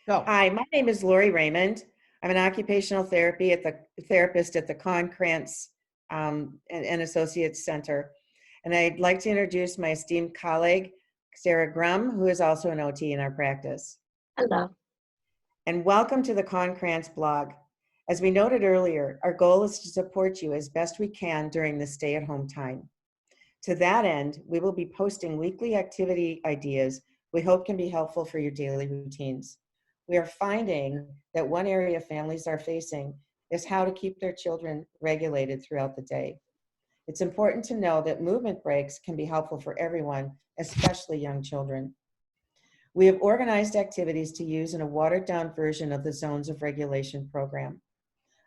Go. Hi, my name is Laurie Raymond. I'm an occupational therapist at the Cawn-Krantz and Associates Center. And I'd like to introduce my esteemed colleague, Sarah Grum, who is also an OT in our practice. Hello. And welcome to the Cawn-Krantz blog. As we noted earlier, our goal is to support you as best we can during the stay-at-home time. To that end, we will be posting weekly activity ideas we hope can be helpful for your daily routines. We are finding that one area families are facing is how to keep their children regulated throughout the day. It's important to know that movement breaks can be helpful for everyone, especially young children. We have organized activities to use in a watered-down version of the Zones of Regulation program.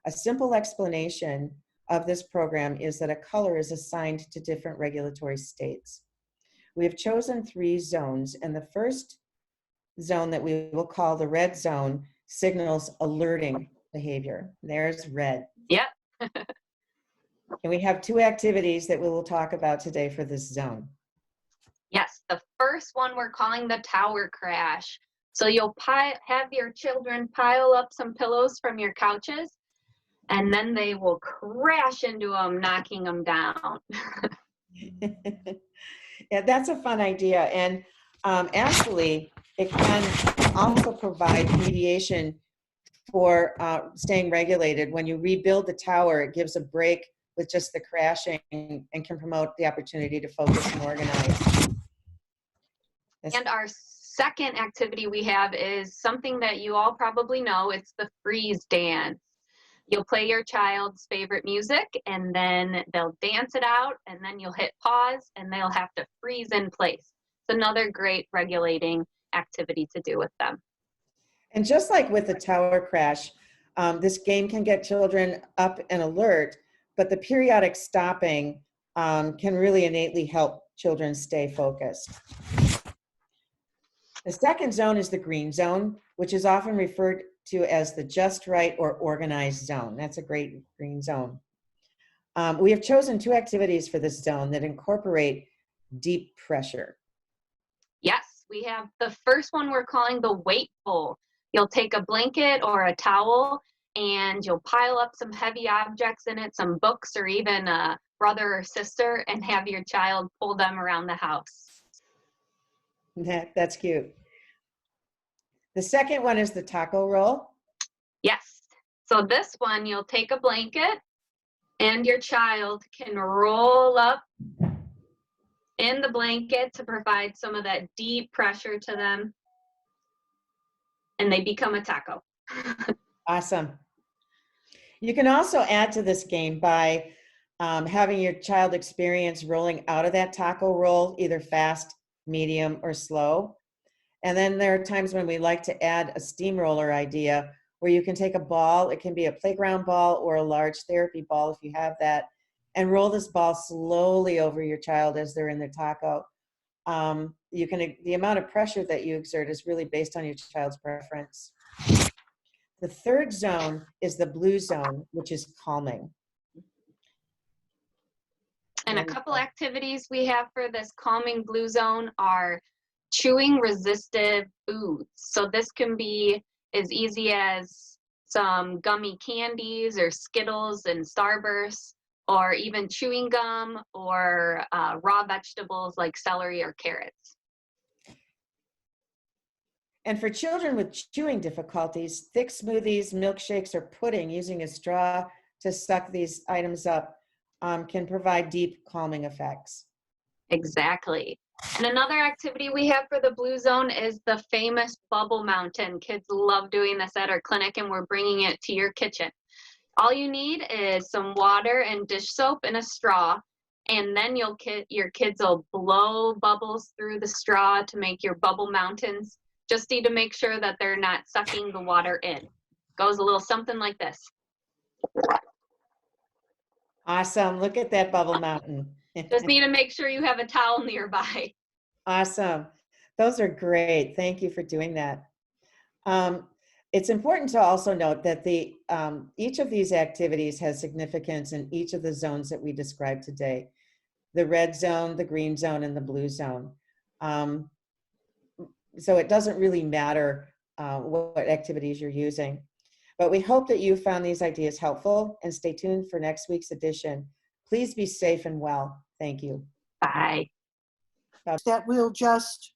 A simple explanation of this program is that a color is assigned to different regulatory states. We have chosen 3 zones, and the first zone that we will call the red zone signals alerting behavior. There's red. Yep. And we have 2 activities that we will talk about today for this zone. Yes, the first one we're calling the tower crash. So you'll have your children pile up some pillows from your couches, and then they will crash into them, knocking them down. Yeah, that's a fun idea. And actually, it can also provide mediation for staying regulated. When you rebuild the tower, it gives a break with just the crashing and can promote the opportunity to focus and organize. And our second activity we have is something that you all probably know. It's the freeze dance. You'll play your child's favorite music, and then they'll dance it out, and then you'll hit pause, and they'll have to freeze in place. It's another great regulating activity to do with them. And just like with the tower crash, this game can get children up and alert, but the periodic stopping can really innately help children stay focused. The second zone is the green zone, which is often referred to as the just right or organized zone. That's a great green zone. We have chosen 2 activities for this zone that incorporate deep pressure. Yes, we have the first one we're calling the weight pull. You'll take a blanket or a towel, and you'll pile up some heavy objects in it, some books or even a brother or sister, and have your child pull them around the house. That's cute. The second one is the taco roll. Yes. So this one, you'll take a blanket, and your child can roll up in the blanket to provide some of that deep pressure to them, and they become a taco. Awesome. You can also add to this game by having your child experience rolling out of that taco roll, either fast, medium, or slow. And then there are times when we like to add a steamroller idea where you can take a ball, it can be a playground ball or a large therapy ball if you have that, and roll this ball slowly over your child as they're in their taco. The amount of pressure that you exert is really based on your child's preference. The third zone is the blue zone, which is calming. And a couple activities we have for this calming blue zone are chewing resistive foods. So this can be as easy as some gummy candies or Skittles and Starbursts, or even chewing gum or raw vegetables like celery or carrots. And for children with chewing difficulties, thick smoothies, milkshakes, or pudding using a straw to suck these items up can provide deep calming effects. Exactly. And another activity we have for the blue zone is the famous bubble mountain. Kids love doing this at our clinic, and we're bringing it to your kitchen. All you need is some water and dish soap and a straw, and then your kids will blow bubbles through the straw to make your bubble mountains. Just need to make sure that they're not sucking the water in. Goes a little something like this. Awesome. Look at that bubble mountain. Just need to make sure you have a towel nearby. Awesome. Those are great. Thank you for doing that. It's important to also note that each of these activities has significance in each of the zones that we described today. The red zone, the green zone, and the blue zone. So it doesn't really matter what activities you're using. But we hope that you found these ideas helpful, and stay tuned for next week's edition. Please be safe and well. Thank you. Bye. That we'll just